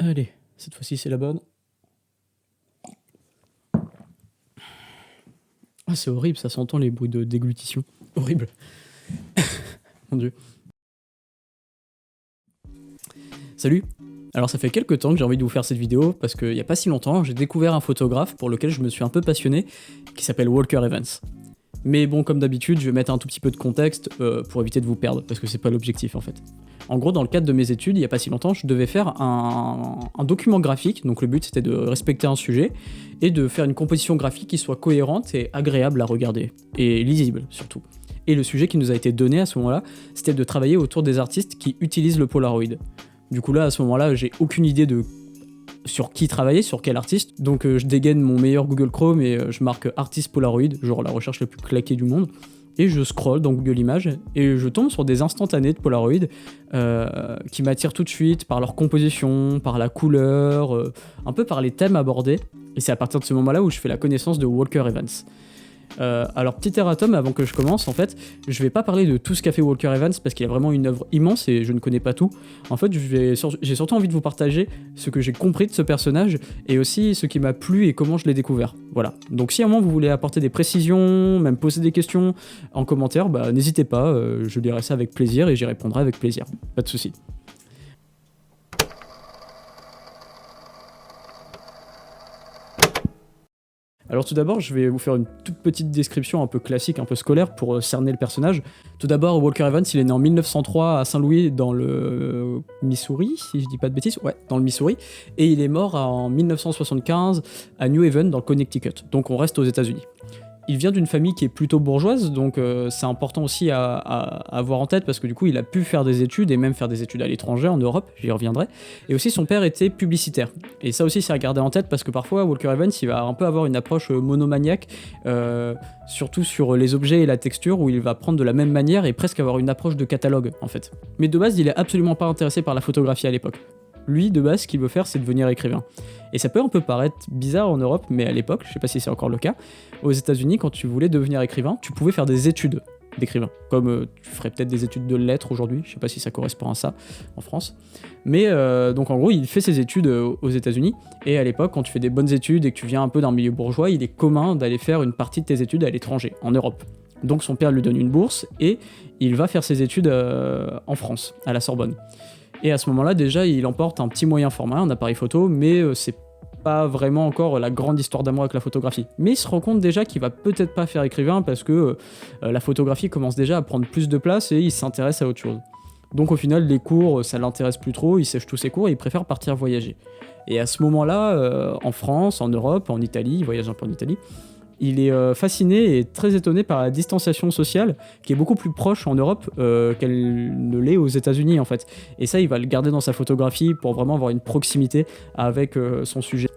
Allez, cette fois-ci c'est la bonne. Ah, c'est horrible, ça s'entend les bruits de déglutition. Horrible. Mon Dieu. Salut. Alors ça fait quelques temps que j'ai envie de vous faire cette vidéo parce qu'il n'y a pas si longtemps, j'ai découvert un photographe pour lequel je me suis un peu passionné qui s'appelle Walker Evans. Mais bon, comme d'habitude, je vais mettre un tout petit peu de contexte pour éviter de vous perdre parce que c'est pas l'objectif en fait. En gros, dans le cadre de mes études, il n'y a pas si longtemps, je devais faire un document graphique, donc le but c'était de respecter un sujet et de faire une composition graphique qui soit cohérente et agréable à regarder, et lisible surtout. Et le sujet qui nous a été donné à ce moment-là, c'était de travailler autour des artistes qui utilisent le Polaroid. Du coup là, à ce moment-là, j'ai aucune idée de sur qui travailler, sur quel artiste, donc je dégaine mon meilleur Google Chrome et je marque artiste Polaroid, genre la recherche la plus claquée du monde, et je scroll dans Google Images et je tombe sur des instantanés de Polaroid qui m'attirent tout de suite par leur composition, par la couleur, un peu par les thèmes abordés, et c'est à partir de ce moment-là où je fais la connaissance de Walker Evans. Alors petit erratum avant que je commence, en fait, je vais pas parler de tout ce qu'a fait Walker Evans parce qu'il a vraiment une œuvre immense et je ne connais pas tout. En fait, j'ai surtout envie de vous partager ce que j'ai compris de ce personnage et aussi ce qui m'a plu et comment je l'ai découvert. Voilà. Donc si à un moment vous voulez apporter des précisions, même poser des questions en commentaire, bah n'hésitez pas, je lirai ça avec plaisir et j'y répondrai avec plaisir. Pas de souci. Alors tout d'abord, je vais vous faire une toute petite description un peu classique, un peu scolaire pour cerner le personnage. Tout d'abord, Walker Evans, il est né en 1903 à Saint-Louis dans le Missouri, si je dis pas de bêtises, ouais, dans le Missouri, et il est mort en 1975 à New Haven dans le Connecticut, donc on reste aux États-Unis. Il vient d'une famille qui est plutôt bourgeoise, donc c'est important aussi à avoir en tête parce que du coup il a pu faire des études et même faire des études à l'étranger, en Europe, j'y reviendrai. Et aussi son père était publicitaire. Et ça aussi c'est à garder en tête parce que parfois Walker Evans il va un peu avoir une approche monomaniaque, surtout sur les objets et la texture où il va prendre de la même manière et presque avoir une approche de catalogue en fait. Mais de base il est absolument pas intéressé par la photographie à l'époque. Lui, de base, ce qu'il veut faire, c'est devenir écrivain. Et ça peut un peu paraître bizarre en Europe, mais à l'époque, je sais pas si c'est encore le cas, aux États-Unis, quand tu voulais devenir écrivain, tu pouvais faire des études d'écrivain. Comme tu ferais peut-être des études de lettres aujourd'hui, je sais pas si ça correspond à ça en France. Mais donc en gros, il fait ses études aux États-Unis, et à l'époque, quand tu fais des bonnes études et que tu viens un peu d'un milieu bourgeois, il est commun d'aller faire une partie de tes études à l'étranger, en Europe. Donc son père lui donne une bourse, et il va faire ses études en France, à la Sorbonne. Et à ce moment-là, déjà, il emporte un petit moyen format, un appareil photo, mais c'est pas vraiment encore la grande histoire d'amour avec la photographie. Mais il se rend compte déjà qu'il va peut-être pas faire écrivain parce que la photographie commence déjà à prendre plus de place et il s'intéresse à autre chose. Donc au final, les cours, ça l'intéresse plus trop, il sèche tous ses cours et il préfère partir voyager. Et à ce moment-là, en France, en Europe, en Italie, il voyage un peu en Italie, il est fasciné et très étonné par la distanciation sociale qui est beaucoup plus proche en Europe qu'elle ne l'est aux États-Unis en fait. Et ça, il va le garder dans sa photographie pour vraiment avoir une proximité avec son sujet.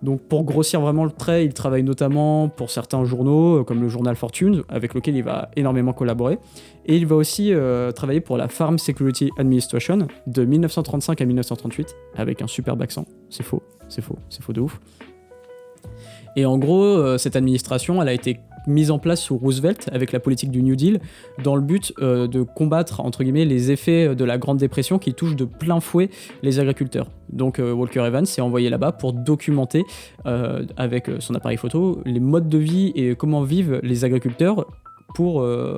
Donc pour grossir vraiment le trait, il travaille notamment pour certains journaux comme le journal Fortune, avec lequel il va énormément collaborer. Et il va aussi travailler pour la Farm Security Administration de 1935 à 1938, avec un superbe accent. C'est faux de ouf. Et en gros, cette administration, elle a été mise en place sous Roosevelt avec la politique du New Deal dans le but de combattre, entre guillemets, les effets de la Grande Dépression qui touchent de plein fouet les agriculteurs. Donc Walker Evans s'est envoyé là-bas pour documenter avec son appareil photo les modes de vie et comment vivent les agriculteurs pour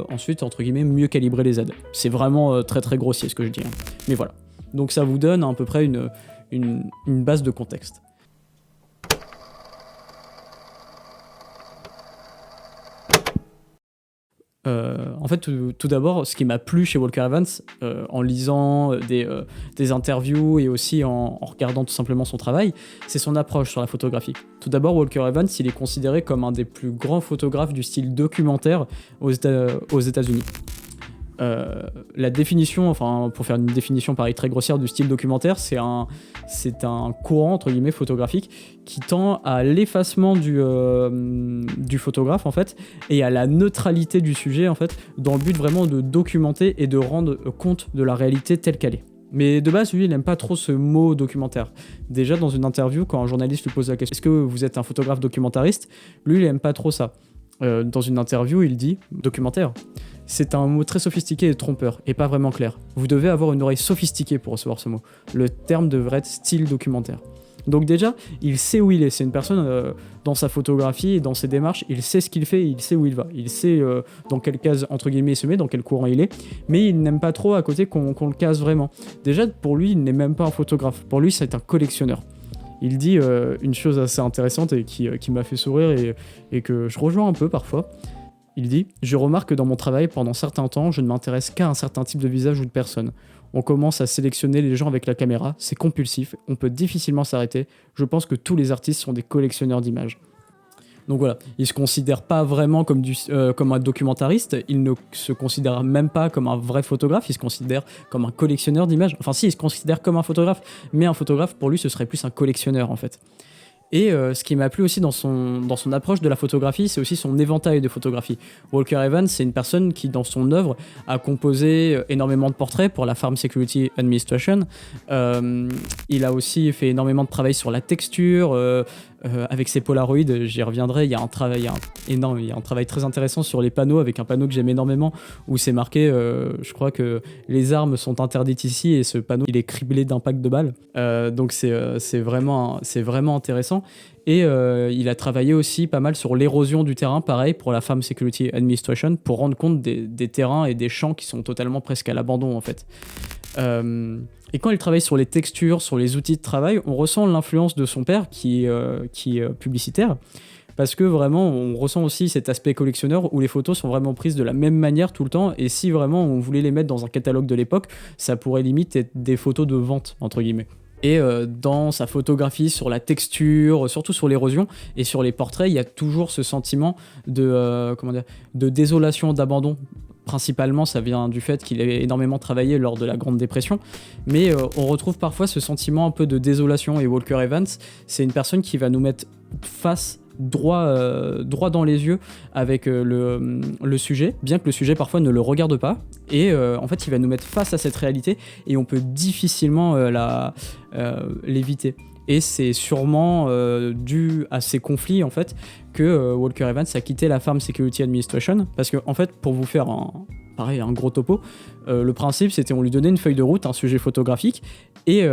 ensuite, entre guillemets, mieux calibrer les aides. C'est vraiment très très grossier ce que je dis, hein. Mais voilà. Donc ça vous donne à peu près une base de contexte. En fait, tout d'abord, ce qui m'a plu chez Walker Evans, en lisant des interviews et aussi en regardant tout simplement son travail, c'est son approche sur la photographie. Tout d'abord, Walker Evans, il est considéré comme un des plus grands photographes du style documentaire aux États-Unis. La définition, enfin pour faire une définition pareil très grossière du style documentaire, c'est un courant entre guillemets photographique qui tend à l'effacement du photographe en fait et à la neutralité du sujet en fait dans le but vraiment de documenter et de rendre compte de la réalité telle qu'elle est. Mais de base, lui, il n'aime pas trop ce mot documentaire. Déjà, dans une interview, quand un journaliste lui pose la question « Est-ce que vous êtes un photographe documentariste ?», lui, il n'aime pas trop ça. Dans une interview, il dit « documentaire ». C'est un mot très sophistiqué et trompeur, et pas vraiment clair. Vous devez avoir une oreille sophistiquée pour recevoir ce mot. Le terme devrait être style documentaire. Donc déjà, il sait où il est. C'est une personne, dans sa photographie et dans ses démarches, il sait ce qu'il fait, il sait où il va. Il sait dans quelle case, entre guillemets, il se met, dans quel courant il est. Mais il n'aime pas trop à côté qu'on le case vraiment. Déjà, pour lui, il n'est même pas un photographe. Pour lui, c'est un collectionneur. Il dit une chose assez intéressante et qui m'a fait sourire et que je rejoins un peu parfois. Il dit « Je remarque que dans mon travail, pendant certains temps, je ne m'intéresse qu'à un certain type de visage ou de personne. On commence à sélectionner les gens avec la caméra, c'est compulsif, on peut difficilement s'arrêter. Je pense que tous les artistes sont des collectionneurs d'images. » Donc voilà, il se considère pas vraiment comme un documentariste, il ne se considère même pas comme un vrai photographe, il se considère comme un collectionneur d'images. Enfin si, il se considère comme un photographe, mais un photographe pour lui ce serait plus un collectionneur en fait. Et ce qui m'a plu aussi dans son approche de la photographie, c'est aussi son éventail de photographie. Walker Evans, c'est une personne qui, dans son œuvre, a composé énormément de portraits pour la Farm Security Administration. Il a aussi fait énormément de travail sur la texture, avec ses Polaroids, j'y reviendrai. Il y a un travail très intéressant sur les panneaux, avec un panneau que j'aime énormément, où c'est marqué, je crois que les armes sont interdites ici, et ce panneau, il est criblé d'impacts de balles. Donc c'est vraiment intéressant. Et il a travaillé aussi pas mal sur l'érosion du terrain, pareil, pour la Farm Security Administration, pour rendre compte des terrains et des champs qui sont totalement presque à l'abandon, en fait. Et quand il travaille sur les textures, sur les outils de travail, on ressent l'influence de son père, qui est publicitaire, parce que vraiment, on ressent aussi cet aspect collectionneur où les photos sont vraiment prises de la même manière tout le temps, et si vraiment on voulait les mettre dans un catalogue de l'époque, ça pourrait limite être des photos de vente, entre guillemets. Et dans sa photographie, sur la texture, surtout sur l'érosion et sur les portraits, il y a toujours ce sentiment de désolation, d'abandon. Principalement, ça vient du fait qu'il a énormément travaillé lors de la Grande Dépression, mais on retrouve parfois ce sentiment un peu de désolation, et Walker Evans, c'est une personne qui va nous mettre face droit dans les yeux avec le sujet, bien que le sujet parfois ne le regarde pas, et en fait il va nous mettre face à cette réalité et on peut difficilement l'éviter. Et c'est sûrement dû à ces conflits en fait que Walker Evans a quitté la Farm Security Administration, parce que en fait, pour vous faire un gros topo, le principe c'était on lui donnait une feuille de route, un sujet photographique et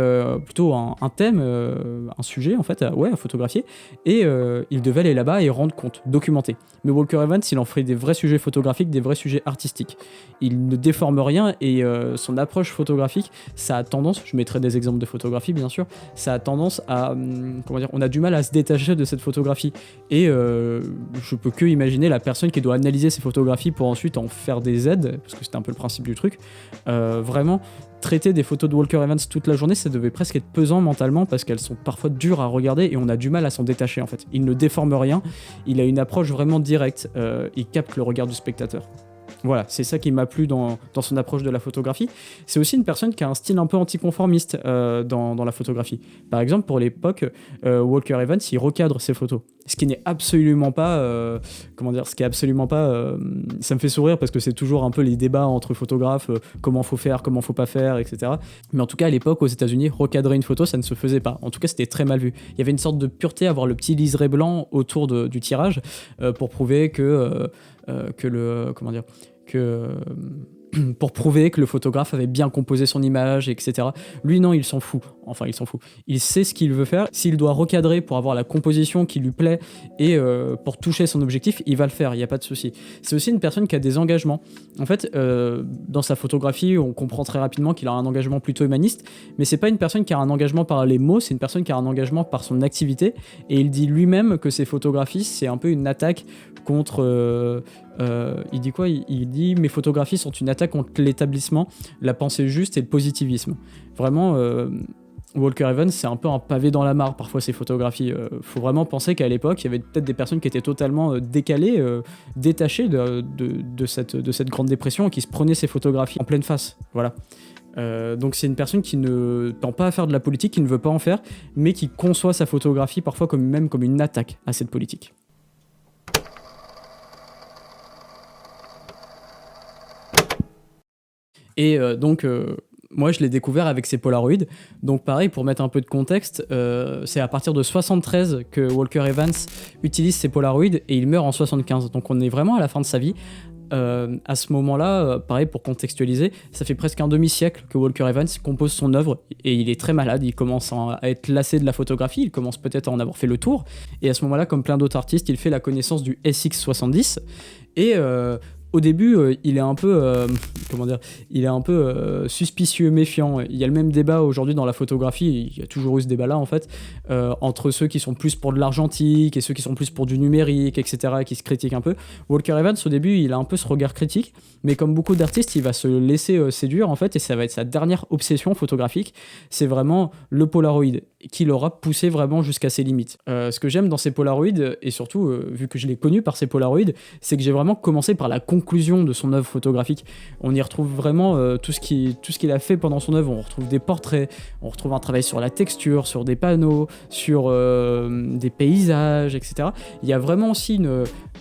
plutôt un thème, un sujet en fait, à photographier, et il devait aller là-bas et rendre compte, documenter. Mais Walker Evans, il en ferait des vrais sujets photographiques, des vrais sujets artistiques. Il ne déforme rien, et son approche photographique, ça a tendance, je mettrai des exemples de photographie bien sûr, ça a tendance à, on a du mal à se détacher de cette photographie, et je peux que imaginer la personne qui doit analyser ces photographies pour ensuite en faire des aides, parce que c'était un peu le principe du truc. Vraiment, traiter des photos de Walker Evans toute la journée, ça devait presque être pesant mentalement, parce qu'elles sont parfois dures à regarder et on a du mal à s'en détacher en fait. Il ne déforme rien, il a une approche vraiment directe, il capte le regard du spectateur. Voilà, c'est ça qui m'a plu dans son approche de la photographie. C'est aussi une personne qui a un style un peu anticonformiste dans la photographie. Par exemple, pour l'époque, Walker Evans, il recadre ses photos. Ce qui n'est absolument pas... ça me fait sourire parce que c'est toujours un peu les débats entre photographes, comment faut faire, comment faut pas faire, etc. Mais en tout cas, à l'époque, aux États-Unis, recadrer une photo, ça ne se faisait pas. En tout cas, c'était très mal vu. Il y avait une sorte de pureté à avoir le petit liseré blanc autour du tirage pour prouver pour prouver que le photographe avait bien composé son image, etc. Lui, non, il s'en fout. Enfin, il s'en fout. Il sait ce qu'il veut faire. S'il doit recadrer pour avoir la composition qui lui plaît et pour toucher son objectif, il va le faire, il n'y a pas de souci. C'est aussi une personne qui a des engagements. En fait, dans sa photographie, on comprend très rapidement qu'il a un engagement plutôt humaniste, mais c'est pas une personne qui a un engagement par les mots, c'est une personne qui a un engagement par son activité, et il dit lui-même que ses photographies, c'est un peu une attaque contre... il dit quoi ? Il dit « Mes photographies sont une attaque contre l'établissement, la pensée juste et le positivisme. » Vraiment, Walker Evans, c'est un peu un pavé dans la mare, parfois, ses photographies. Faut vraiment penser qu'à l'époque, il y avait peut-être des personnes qui étaient totalement décalées, détachées de cette Grande Dépression, et qui se prenaient ces photographies en pleine face. Voilà. Donc c'est une personne qui ne tend pas à faire de la politique, qui ne veut pas en faire, mais qui conçoit sa photographie parfois comme une attaque à cette politique. Et moi je l'ai découvert avec ses Polaroids. Donc pareil, pour mettre un peu de contexte, c'est à partir de 73 que Walker Evans utilise ses Polaroids et il meurt en 75. Donc on est vraiment à la fin de sa vie. À ce moment-là, pareil pour contextualiser, ça fait presque un demi-siècle que Walker Evans compose son œuvre et il est très malade, il commence à être lassé de la photographie, il commence peut-être à en avoir fait le tour et à ce moment-là, comme plein d'autres artistes, il fait la connaissance du SX70 et au début, il est un peu, suspicieux, méfiant. Il y a le même débat aujourd'hui dans la photographie, il y a toujours eu ce débat-là en fait, entre ceux qui sont plus pour de l'argentique et ceux qui sont plus pour du numérique, etc., qui se critiquent un peu. Walker Evans, au début, il a un peu ce regard critique, mais comme beaucoup d'artistes, il va se laisser séduire en fait, et ça va être sa dernière obsession photographique, c'est vraiment le Polaroid, qui l'aura poussé vraiment jusqu'à ses limites. Ce que j'aime dans ces Polaroids, et surtout, vu que je l'ai connu par ces Polaroids, c'est que j'ai vraiment commencé par la conclusion de son œuvre photographique. On y retrouve vraiment tout ce qu'il a fait pendant son œuvre. On retrouve des portraits, on retrouve un travail sur la texture, sur des panneaux, sur des paysages, etc. Il y a vraiment aussi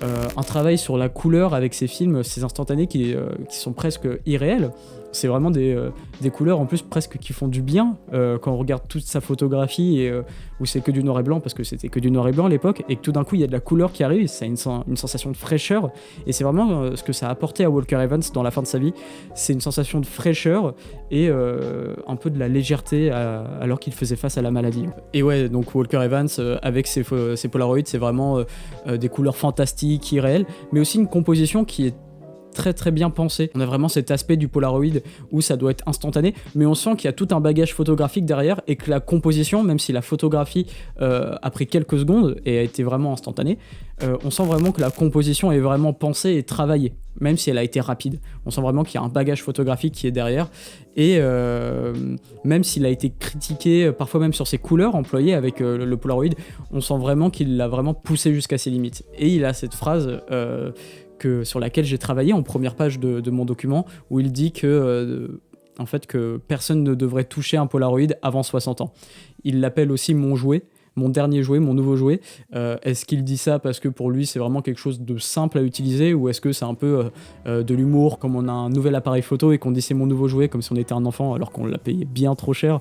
un travail sur la couleur avec ces films, ces instantanés qui sont presque irréels. C'est vraiment des couleurs en plus presque qui font du bien quand on regarde toute sa photographie et où c'est que du noir et blanc parce que c'était que du noir et blanc à l'époque et que tout d'un coup il y a de la couleur qui arrive, ça a une sensation de fraîcheur et c'est vraiment ce que ça a apporté à Walker Evans dans la fin de sa vie, c'est une sensation de fraîcheur et un peu de la légèreté alors qu'il faisait face à la maladie. Et ouais, donc Walker Evans avec ses Polaroids, c'est vraiment des couleurs fantastiques, irréelles, mais aussi une composition qui est très très bien pensé. On a vraiment cet aspect du Polaroid où ça doit être instantané, mais on sent qu'il y a tout un bagage photographique derrière et que la composition, même si la photographie a pris quelques secondes et a été vraiment instantanée, on sent vraiment que la composition est vraiment pensée et travaillée, même si elle a été rapide. On sent vraiment qu'il y a un bagage photographique qui est derrière et même s'il a été critiqué parfois même sur ses couleurs employées avec le Polaroid, on sent vraiment qu'il l'a vraiment poussé jusqu'à ses limites. Et il a cette phrase sur laquelle j'ai travaillé en première page de mon document, où il dit en fait, que personne ne devrait toucher un Polaroid avant 60 ans. Il l'appelle aussi mon jouet, mon dernier jouet, mon nouveau jouet. Est-ce qu'il dit ça parce que pour lui c'est vraiment quelque chose de simple à utiliser, ou est-ce que c'est un peu de l'humour, comme on a un nouvel appareil photo et qu'on dit c'est mon nouveau jouet comme si on était un enfant alors qu'on l'a payé bien trop cher.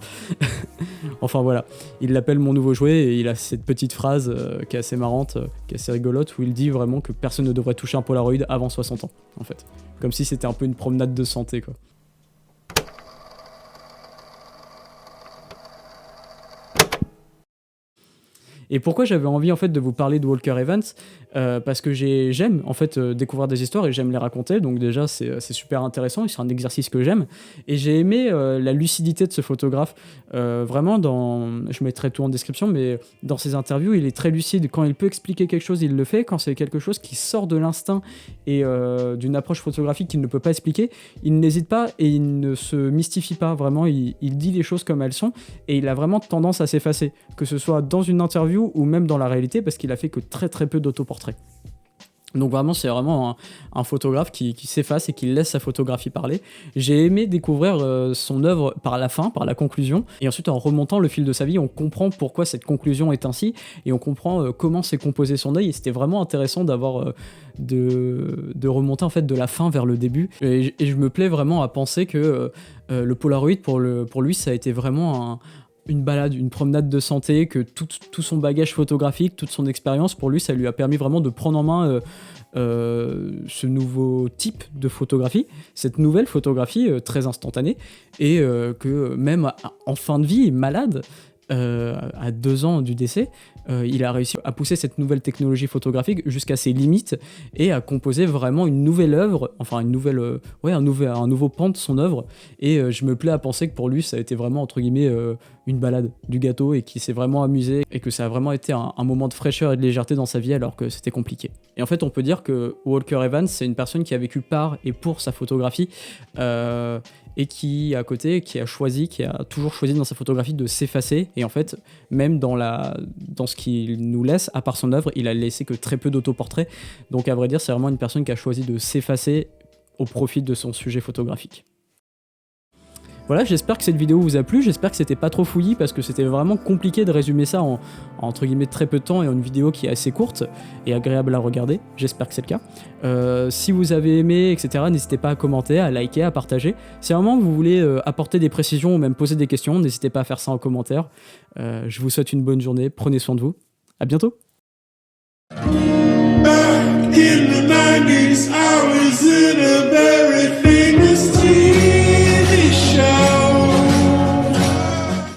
Enfin voilà, il l'appelle mon nouveau jouet et il a cette petite phrase qui est assez marrante, qui est assez rigolote, où il dit vraiment que personne ne devrait toucher un Polaroid avant 60 ans en fait. Comme si c'était un peu une promenade de santé quoi. Et pourquoi j'avais envie en fait de vous parler de Walker Evans, parce que j'aime en fait découvrir des histoires et j'aime les raconter, donc déjà c'est super intéressant et c'est un exercice que j'aime. Et j'ai aimé la lucidité de ce photographe, vraiment je mettrai tout en description, mais dans ses interviews il est très lucide. Quand il peut expliquer quelque chose il le fait, quand c'est quelque chose qui sort de l'instinct et d'une approche photographique qu'il ne peut pas expliquer, il n'hésite pas et il ne se mystifie pas, vraiment il dit les choses comme elles sont et il a vraiment tendance à s'effacer, que ce soit dans une interview ou même dans la réalité, parce qu'il a fait que très très peu d'autoportraits. Donc vraiment, c'est vraiment un photographe qui s'efface et qui laisse sa photographie parler. J'ai aimé découvrir son œuvre par la fin, par la conclusion, et ensuite en remontant le fil de sa vie, on comprend pourquoi cette conclusion est ainsi, et on comprend comment s'est composé son œil, et c'était vraiment intéressant d'avoir de remonter en fait de la fin vers le début. Et je me plais vraiment à penser que le Polaroid, pour lui, ça a été vraiment une balade, une promenade de santé, que tout son bagage photographique, toute son expérience, pour lui, ça lui a permis vraiment de prendre en main ce nouveau type de photographie, cette nouvelle photographie très instantanée, et que même en fin de vie, malade, à 2 ans du décès, il a réussi à pousser cette nouvelle technologie photographique jusqu'à ses limites et à composer vraiment une nouvelle œuvre, enfin un nouveau pan de son œuvre. Et je me plais à penser que pour lui, ça a été vraiment entre guillemets une balade, du gâteau, et qu'il s'est vraiment amusé et que ça a vraiment été un moment de fraîcheur et de légèreté dans sa vie alors que c'était compliqué. Et en fait, on peut dire que Walker Evans, c'est une personne qui a vécu par et pour sa photographie. Et qui, à côté, qui a toujours choisi dans sa photographie de s'effacer. Et en fait, même dans ce qu'il nous laisse, à part son œuvre, il a laissé que très peu d'autoportraits. Donc à vrai dire, c'est vraiment une personne qui a choisi de s'effacer au profit de son sujet photographique. Voilà, j'espère que cette vidéo vous a plu, j'espère que c'était pas trop fouillis parce que c'était vraiment compliqué de résumer ça en entre guillemets très peu de temps et en une vidéo qui est assez courte et agréable à regarder, j'espère que c'est le cas. Si vous avez aimé, etc., n'hésitez pas à commenter, à liker, à partager. Si vraiment vous voulez apporter des précisions ou même poser des questions, n'hésitez pas à faire ça en commentaire. Je vous souhaite une bonne journée, prenez soin de vous, à bientôt. Back in the 90s,